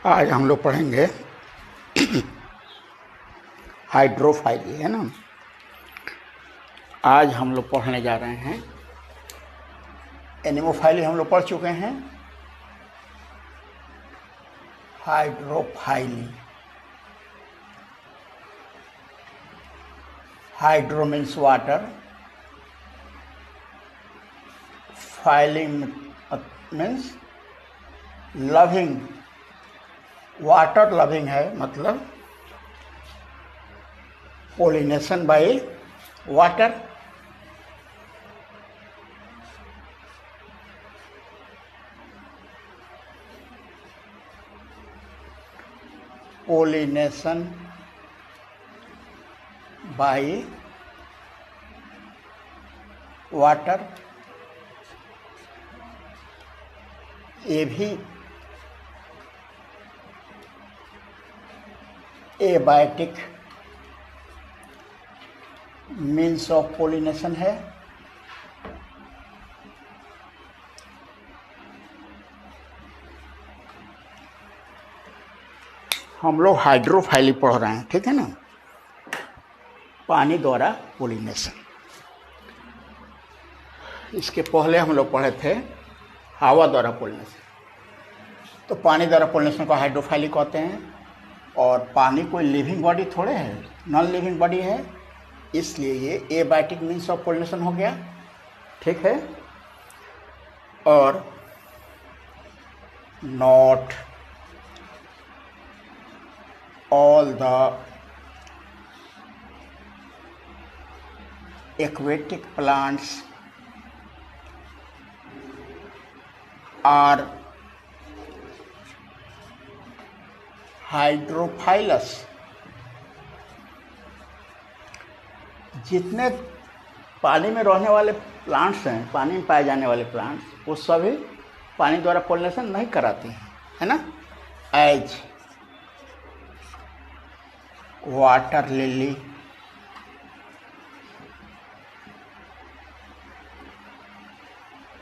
आज हम लोग पढ़ेंगे हाइड्रोफाइली, है ना। आज हम लोग पढ़ने जा रहे हैं, एनिमोफाइली हम लोग पढ़ चुके हैं। Hydrophily, hydro means water, phily means loving, water loving है, मतलब pollination by water. Pollination by water, ये भी एबायोटिक मीन्स ऑफ पोलिनेशन है। हम लोग हाइड्रोफाइली पढ़ रहे हैं, ठीक है ना। पानी द्वारा पोलिनेशन, इसके पहले हम लोग पढ़े थे हवा द्वारा पोलिनेशन। तो पानी द्वारा पोलिनेशन को हाइड्रोफाइली कहते हैं। और पानी कोई लिविंग बॉडी थोड़े है, नॉन लिविंग बॉडी है, इसलिए ये एबायोटिक मीन्स ऑफ पोलिनेशन हो गया, ठीक है। और not all the aquatic plants are हाइड्रोफाइलस। जितने पानी में रहने वाले प्लांट्स हैं, पानी में पाए जाने वाले प्लांट्स, वो सभी पानी द्वारा पोलिनेशन नहीं कराती हैं, है ना। As water lily,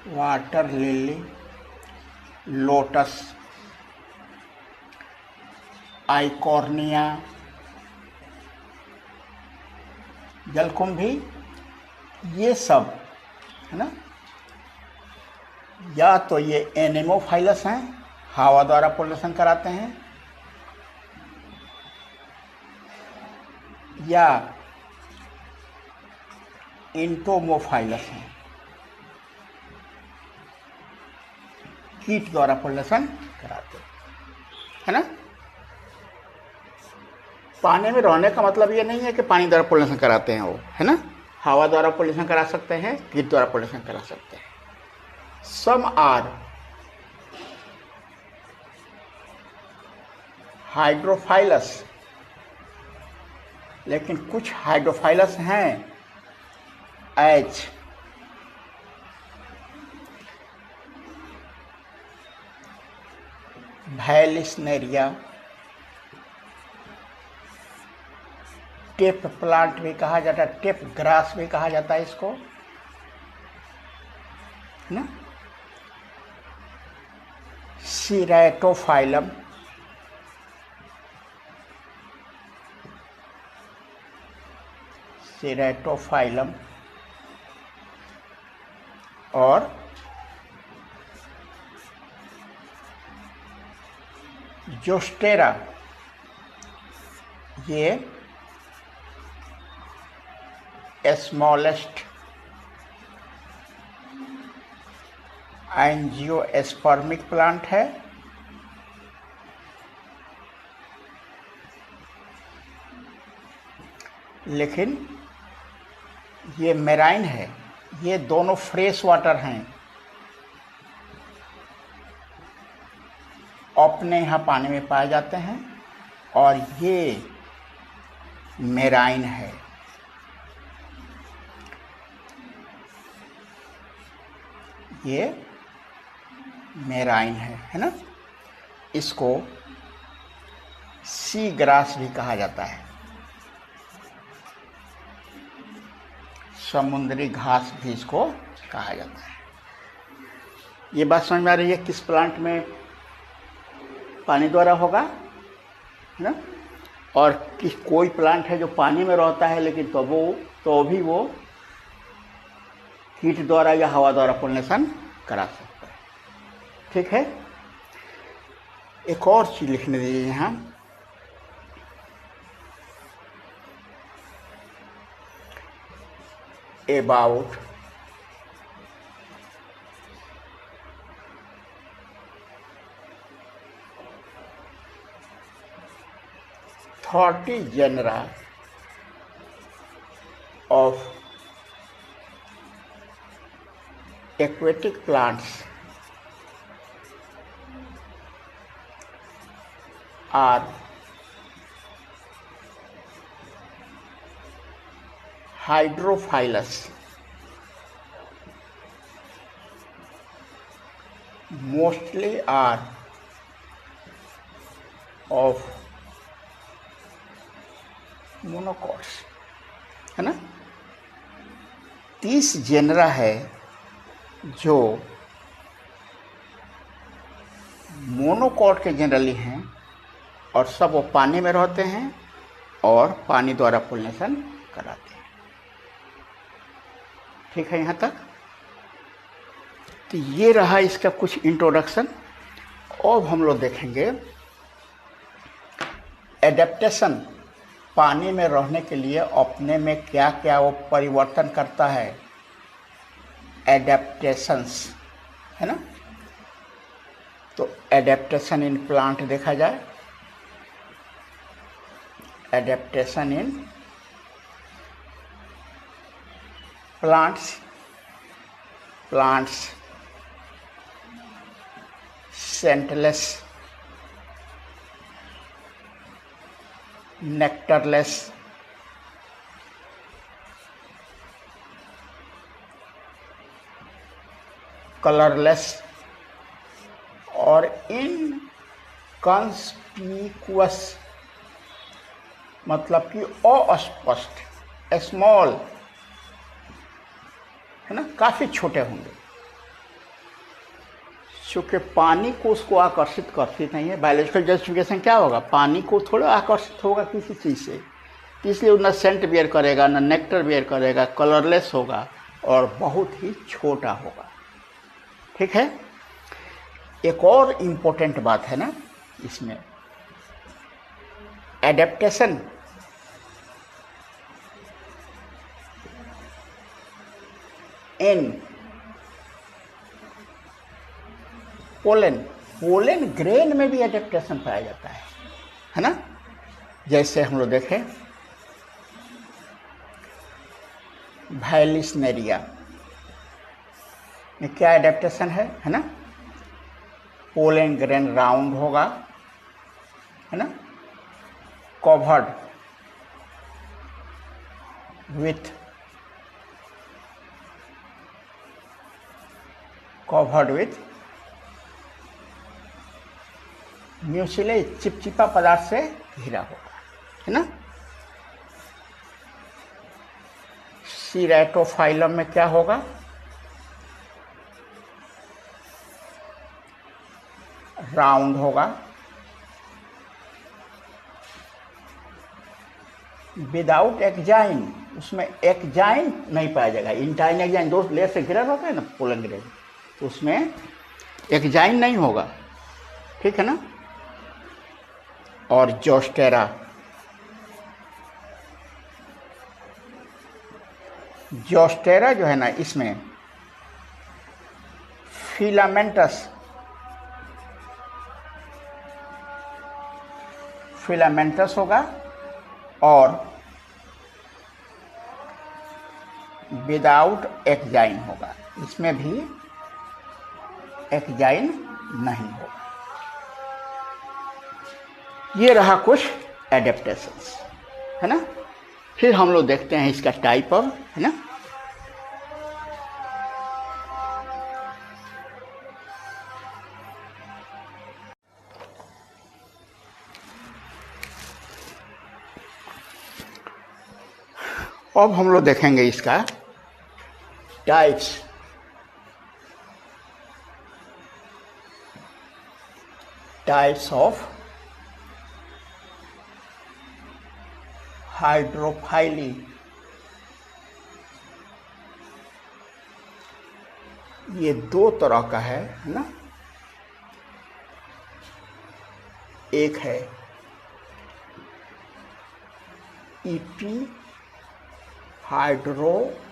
water lily, lotus, Eichhornia, जलकुंभी, ये सब, है ना। या तो ये एनेमोफाइलस हैं, हवा द्वारा पोलिनेशन कराते हैं, या इंटोमोफाइलस हैं, कीट द्वारा पोलिनेशन कराते हैं, है ना। पानी में रहने का मतलब ये नहीं है कि पानी द्वारा पोलिनेशन कराते हैं वो, है ना। हवा द्वारा पोलिनेशन करा सकते हैं, कीट द्वारा पोलिनेशन करा सकते हैं। सम आर हाइड्रोफाइलस, लेकिन कुछ हाइड्रोफाइलस हैं एज वैलिस्नेरिया, टेप प्लांट भी कहा जाता है, टेप ग्रास भी कहा जाता है इसको, है ना। सीरेटोफाइलम, सीरेटोफाइलम, और जोस्टेरा, ये स्मॉलेस्ट एंजियोस्पर्मिक प्लांट है। लेकिन ये मेराइन है, ये दोनों फ्रेश वाटर हैं, अपने यहाँ पानी में पाए जाते हैं, और ये मेराइन है। ये मेराइन है ना। इसको सी ग्रास भी कहा जाता है, समुद्री घास भी इसको कहा जाता है। ये बात समझ में आ रही है किस प्लांट में पानी द्वारा होगा, है ना। और कोई प्लांट है जो पानी में रहता है लेकिन तो भी वो हीट द्वारा या हवा द्वारा पोलिनेशन करा सकता है। ठीक है, एक और चीज लिखने दीजिए यहाँ, about 30 genera of aquatic plants are hydrophilous, mostly are of monocots, है ना। 30 जेनरा है जो मोनोकॉट के जनरली हैं और सब वो पानी में रहते हैं और पानी द्वारा पोलिनेशन कराते हैं। ठीक है यहाँ तक। तो ये रहा इसका कुछ इंट्रोडक्शन। अब हम लोग देखेंगे एडेप्टेशन, पानी में रहने के लिए अपने में क्या क्या वो परिवर्तन करता है, एडेप्टेशंस, है ना। तो एडेप्टेशन इन प्लांट देखा जाए, adaptation in plants scentless, nectarless, colourless और इनकॉन्स्पिकुअस, मतलब कि अस्पष्ट, स्मॉल, है ना, काफी छोटे होंगे। चूँकि पानी को उसको आकर्षित करती नहीं है, बायोलॉजिकल जस्टिफिकेशन क्या होगा, पानी को थोड़ा आकर्षित होगा किसी चीज़ से, तो इसलिए न सेंट बियर करेगा, न नेक्टर बियर करेगा, कलरलेस होगा और बहुत ही छोटा होगा। ठीक है। एक और इम्पोर्टेंट बात है ना इसमें, एडेप्टेशन इन पोलन ग्रेन में भी एडेप्टेशन पाया जाता है ना। जैसे हम लोग देखें वाइलिसनेरिया में क्या एडेप्टेशन है ना। पोलन ग्रेन राउंड होगा, है ना, कवर्ड विथ म्यूसिलेज, चिपचिपा पदार्थ से घिरा होगा, है ना। सीरेटोफाइलम में क्या होगा, राउंड होगा, विदाउट एक्जाइन, उसमें एक्जाइन नहीं पाया जाएगा। इंटाइन एक्जाइन दो लेयर से घिरा रहता है ना पोलन ग्रेन, तो उसमें एक्जाइन नहीं होगा। ठीक है ना। और जोस्टेरा जो है ना, इसमें फिलामेंटस होगा और विदाउट एक्जाइन होगा, इसमें भी एक्जाइन नहीं होगा। ये रहा कुछ एडेप्टेशंस, है ना। फिर हम लोग देखते हैं इसका टाइप ऑफ, है ना। अब हम लोग देखेंगे इसका टाइप्स। Types of हाइड्रोफाइली। ये दो तरह का है ना। एक है ईपी हाइड्रोफाइली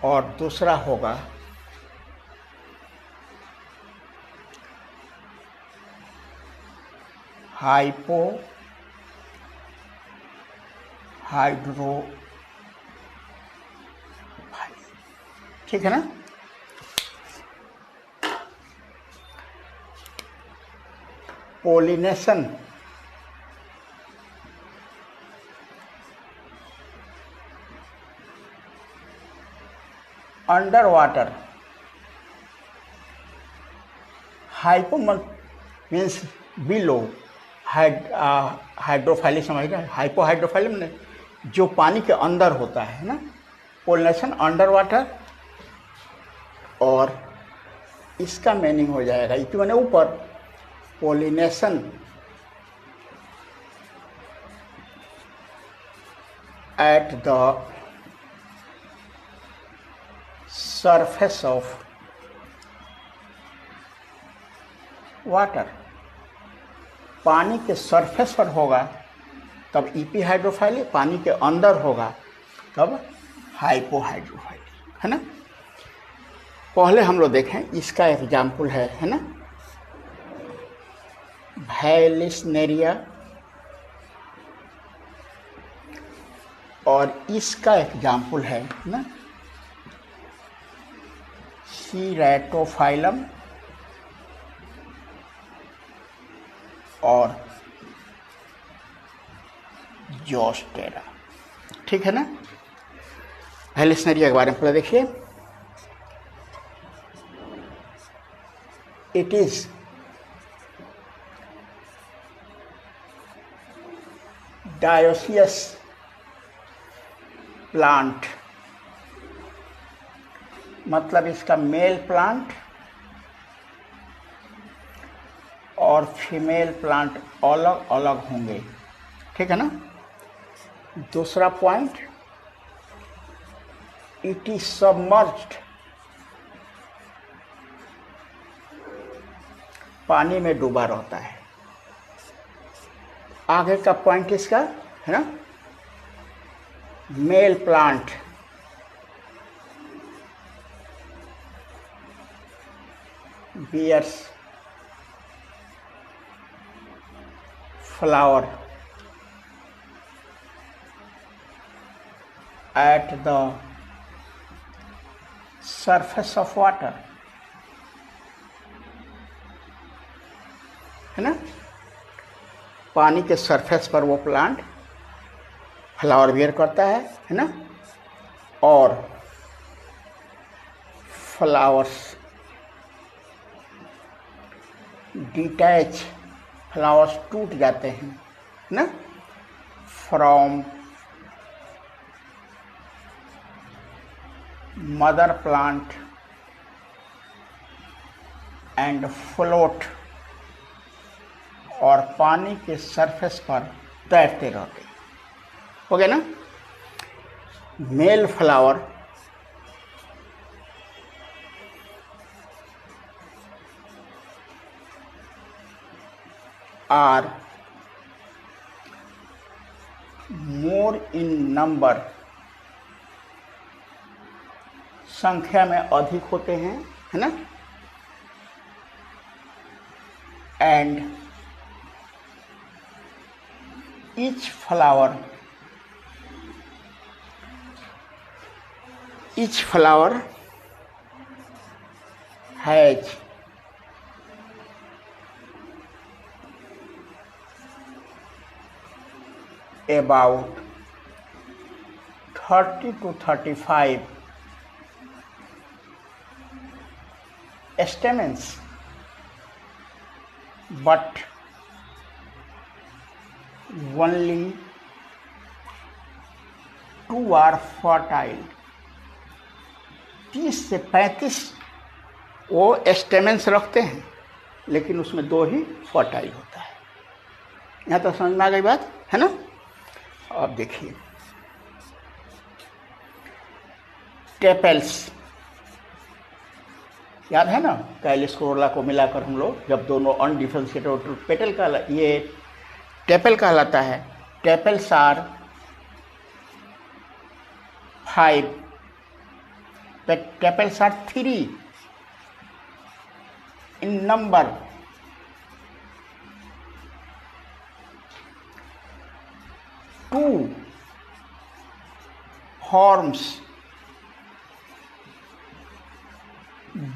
और दूसरा होगा हाइपो हाइड्रोफाइली। ठीक है ना। Pollination under water, hypo means below, hydrophily समझ रहे हैं। हाइपो हाइड्रोफाइली मैंने जो पानी के अंदर होता है ना। पोलिनेशन अंडर वाटर, और इसका मीनिंग हो जाएगा इति मैंने ऊपर, pollination at the surface of water. पानी के सरफेस पर होगा तब ईपी हाइड्रोफाइली, पानी के अंदर होगा तब हाइपो हाइड्रोफाइली, है ना। पहले हम लोग देखें, इसका एग्जाम्पल है ना, वैलिस्नेरिया, और इसका एग्जाम्पल है ना सीरेटोफाइलम और जोस्टेरा। ठीक है ना। वैलिस्नेरिया के बारे में पहले देखिए। इट इज डायोसियस प्लांट, मतलब इसका मेल प्लांट और फीमेल प्लांट अलग अलग होंगे। ठीक है ना। दूसरा पॉइंट, इट इज सबमर्ज्ड, पानी में डूबा रहता है। आगे का पॉइंट इसका है ना, male plant bears flower at the surface of water, है ना। पानी के सरफेस पर वो प्लांट फ्लावर बियर करता है ना, और फ्लावर्स डिटैच, फ्लावर्स टूट जाते हैं ना from mother plant and float, और पानी के सरफेस पर तैरते रहते। हो गया ना। Male flower are more in number, संख्या में अधिक होते हैं, है ना। And each flower has about 30 to 35 stamens, but only 2 are fertile। 30 से 35 वो स्टेमेंस रखते हैं, लेकिन उसमें 2 ही फर्टाइल होता है। यहाँ तो समझ में आ गई बात है ना। अब देखिए टेपेल्स, याद है ना, कैलिस कोरोला को मिलाकर हम लोग जब दोनों अनडिफरेंशिएटेड पेटल का ये टेपल कहलाता है। Tepals are 5, tepals are 3 in number. Two forms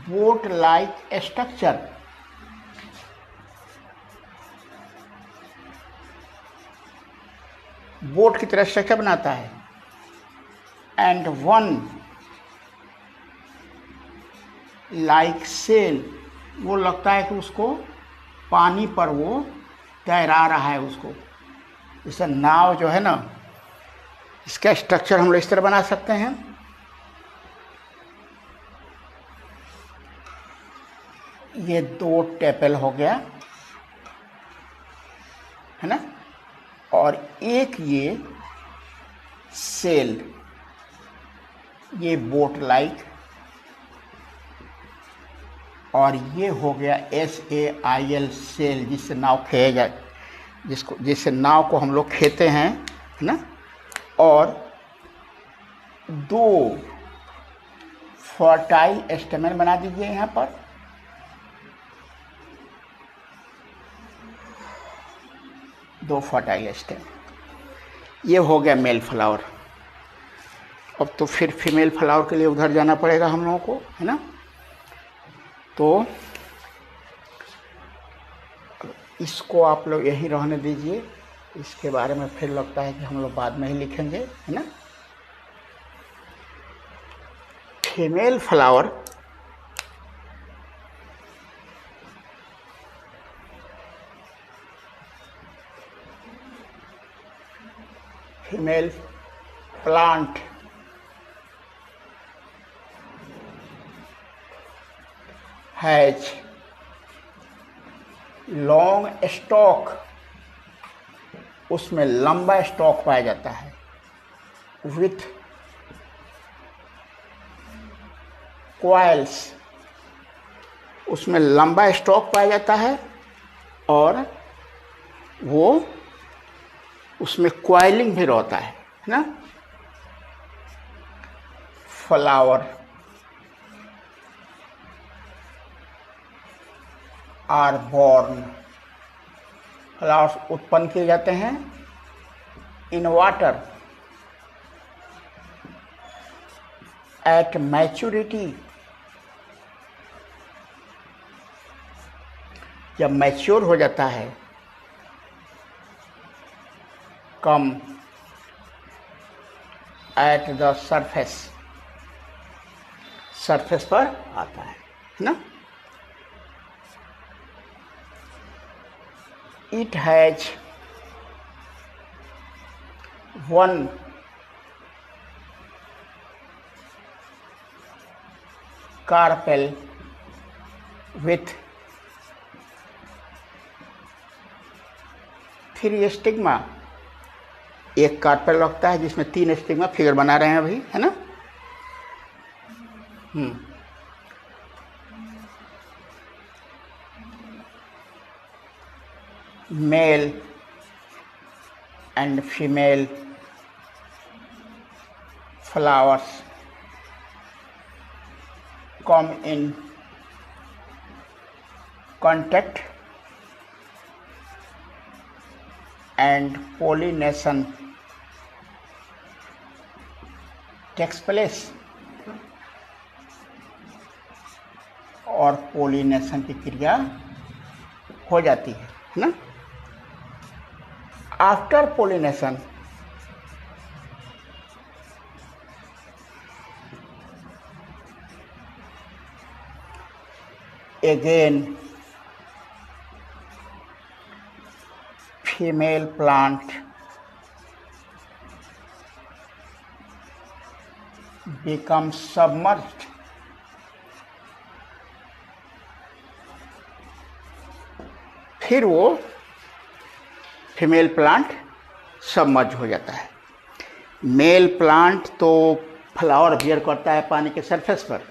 boat-like structure. Boat की तरह स्ट्रक्चर बनाता है। एंड वन लाइक सेल, वो लगता है कि उसको पानी पर वो तैरा रहा है उसको। जैसे नाव जो है ना, इसका स्ट्रक्चर हम लोग इस तरह बना सकते हैं। ये 2 टेपल हो गया है ना, और एक ये सेल, ये बोट लाइक, और ये हो गया SAIL सेल, जिससे नाव खेया जाए, जिससे नाव को हम लोग खेते हैं है ना। और 2 फर्टाइल स्टेमन बना दीजिए यहाँ पर। दो फर्टाइल स्टेम, ये हो गया मेल फ्लावर। अब तो फिर फीमेल फ्लावर के लिए उधर जाना पड़ेगा हम लोगों को है ना। तो इसको आप लोग यहीं रहने दीजिए, इसके बारे में फिर लगता है कि हम लोग बाद में ही लिखेंगे है ना। Female flower female plant has long stock, उसमें लंबा स्टॉक पाया जाता है। विथ कॉइल्स, उसमें लंबा स्टॉक पाया जाता है और वो उसमें कॉइलिंग भी रहता है ना। फ्लावर आर बॉर्न, फ्लावर्स उत्पन्न किए जाते हैं इन वाटर एट मैच्योरिटी, जब मैच्योर हो जाता है, कम एट द सरफेस, सरफेस पर आता है ना। It has 1 carpel with 3 stigma, एक कार्पेल लगता है जिसमें 3 स्टिग्मा, फिगर बना रहे हैं अभी है ना। Male and female flowers come in contact and pollination takes place, और पोलिनेशन की क्रिया हो जाती है ना। After pollination again female plant becomes submerged फिर वो फीमेल प्लांट सबमर्ज हो जाता है। मेल प्लांट तो फ्लावर बियर करता है पानी के सरफेस पर,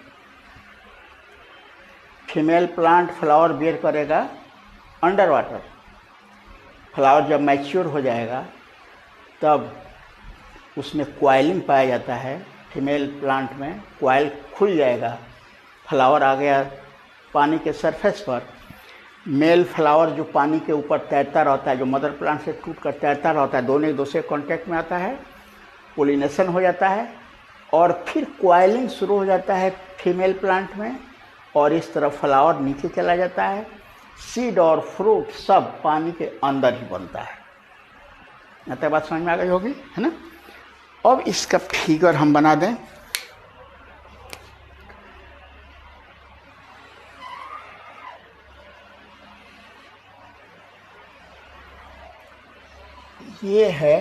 फीमेल प्लांट फ्लावर बियर करेगा अंडर वाटर। फ्लावर जब मैच्योर हो जाएगा तब उसमें क्वाइलिंग पाया जाता है। फीमेल प्लांट में क्वाइल खुल जाएगा, फ्लावर आ गया पानी के सरफेस पर। मेल फ्लावर जो पानी के ऊपर तैरता रहता है, जो मदर प्लांट से टूट कर तैरता रहता है, दोनों एक दूसरे कॉन्टैक्ट में आता है, पोलिनेशन हो जाता है और फिर क्वाइलिंग शुरू हो जाता है फीमेल प्लांट में और इस तरह फ्लावर नीचे चला जाता है। सीड और फ्रूट सब पानी के अंदर ही बनता है। यहाँ तक बात समझ में आ गई होगी, है ना। अब इसका फिगर हम बना दें। ये है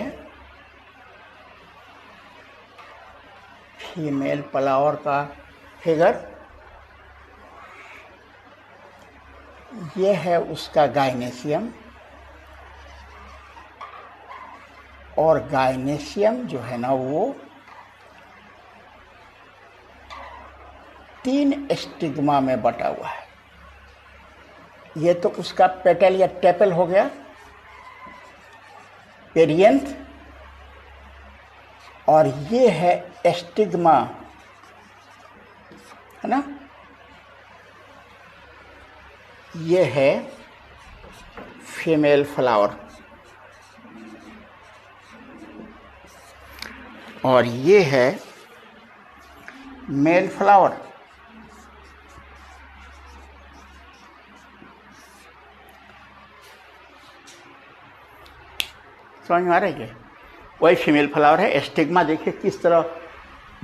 फीमेल फ्लावर का फिगर, ये है उसका गाइनेशियम। और गाइनेशियम जो है ना वो 3 स्टिग्मा में बटा हुआ है। ये तो उसका पेटल या टेपल हो गया, पेरियंथ, और ये है स्टिग्मा, है ना। ये है फीमेल फ्लावर और ये है मेल फ्लावर। समझ में आ रही है? वही फीमेल फ्लावर है। स्टिग्मा देखिए किस तरह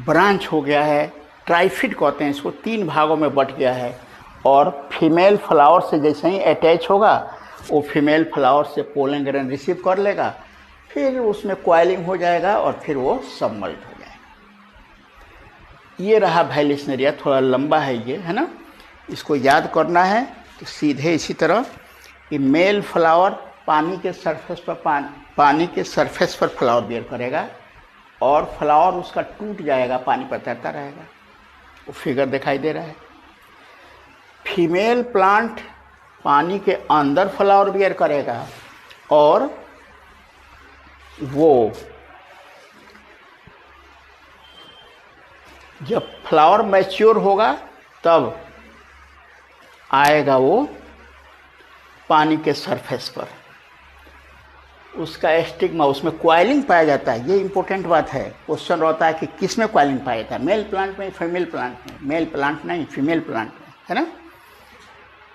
ब्रांच हो गया है, ट्राइफिड कहते हैं इसको, 3 भागों में बट गया है। और फीमेल फ्लावर से जैसे ही अटैच होगा वो फीमेल फ्लावर से पोलन ग्रेन रिसीव कर लेगा, फिर उसमें क्वाइलिंग हो जाएगा और फिर वो सबमर्ज हो जाएगा। ये रहा वैलिसनेरिया, थोड़ा लंबा है ये, है ना। इसको याद करना है तो सीधे इसी तरह कि मेल फ्लावर पानी के सरफेस पर फ्लावर बियर करेगा और फ्लावर उसका टूट जाएगा, पानी पर तैरता रहेगा। वो फिगर दिखाई दे रहा है। फीमेल प्लांट पानी के अंदर फ्लावर बियर करेगा और वो जब फ्लावर मैच्योर होगा तब आएगा वो पानी के सरफेस पर। उसका स्टिग्मा, उसमें क्वाइलिंग पाया जाता है। ये इंपॉर्टेंट बात है। क्वेश्चन रहता है कि किस में क्वाइलिंग पाया जाता है, मेल प्लांट में, फीमेल प्लांट में। मेल प्लांट नहीं, फीमेल प्लांट में, है ना।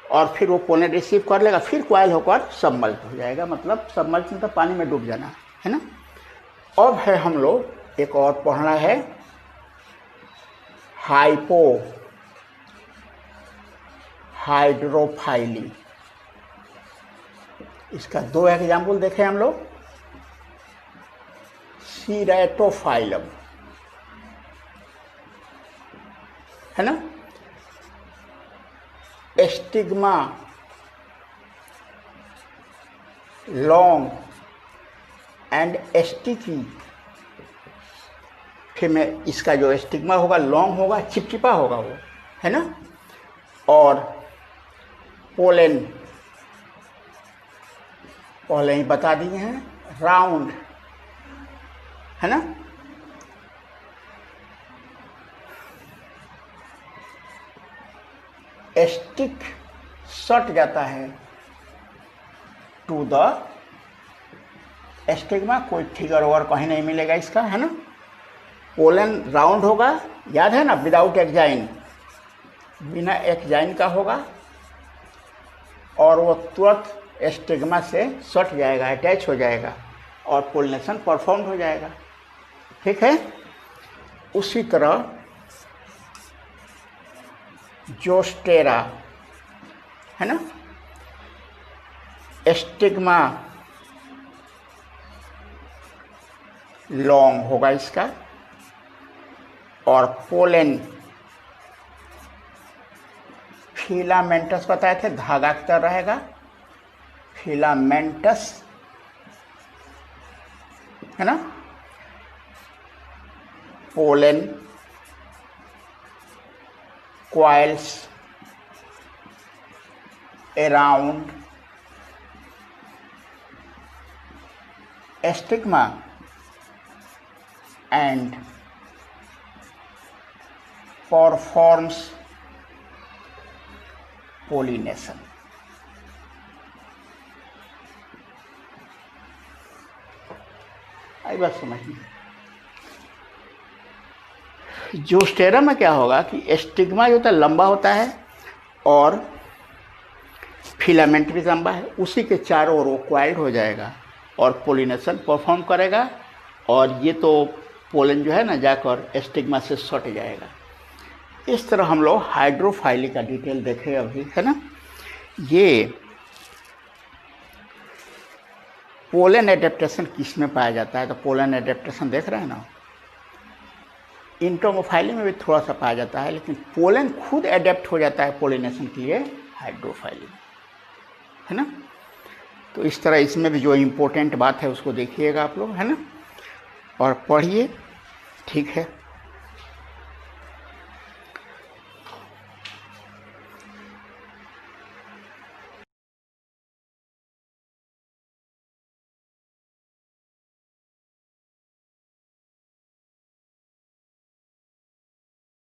और फिर वो पोलन रिसीव कर लेगा, फिर क्वाइल होकर सबमर्ज हो जाएगा। मतलब सबमर्ज मतलब पानी में डूब जाना, है ना। अब है हम लोग एक और पढ़ना है, हाइड्रोफाइली। इसका 2 एग्जाम्पल देखें हम लोग। सीरेटोफाइलम, है ना। Stigma long and sticky. Female, इसका जो स्टिग्मा होगा लॉन्ग होगा, चिपचिपा होगा वो, है ना। और पोलन पहले ही बता दिए हैं, राउंड, है ना। स्टिक सट जाता है टू द स्टिग्मा। कोई फिगर और कहीं नहीं मिलेगा इसका, है ना। पोलन राउंड होगा, याद है ना, विदाउट एक्जाइन, बिना एक्जाइन का होगा और वो तुरंत स्टिग्मा से सट जाएगा, अटैच हो जाएगा और पोलिनेशन परफॉर्म हो जाएगा। ठीक है। उसी तरह जोस्टेरा, है ना। स्टिग्मा लॉन्ग होगा इसका और पोलन फिलामेंटस बताए थे, धागा की तरह रहेगा। फिलामेंटस, है ना, pollen coils around stigma and performs pollination. आई बात समझ में। जो स्टेरम में क्या होगा कि स्टिग्मा जो होता है लंबा होता है और फिलामेंट भी लंबा है, उसी के चारों ओर वो क्वाइल्ड हो जाएगा और पोलिनेशन परफॉर्म करेगा, और ये तो पोलन जो है ना जाकर स्टिग्मा से सट जाएगा। इस तरह हम लोग हाइड्रोफाइली का डिटेल देखे अभी, है ना। ये पोलन एडेप्टेशन किस में पाया जाता है, तो पोलन एडेप्टेशन देख रहे हैं ना, इंटोमोफाइली में भी थोड़ा सा पाया जाता है, लेकिन पोलन खुद एडेप्ट हो जाता है पोलिनेशन के लिए हाइड्रोफाइली, है ना। तो इस तरह इसमें भी जो इम्पोर्टेंट बात है उसको देखिएगा आप लोग, है ना, और पढ़िए, ठीक है।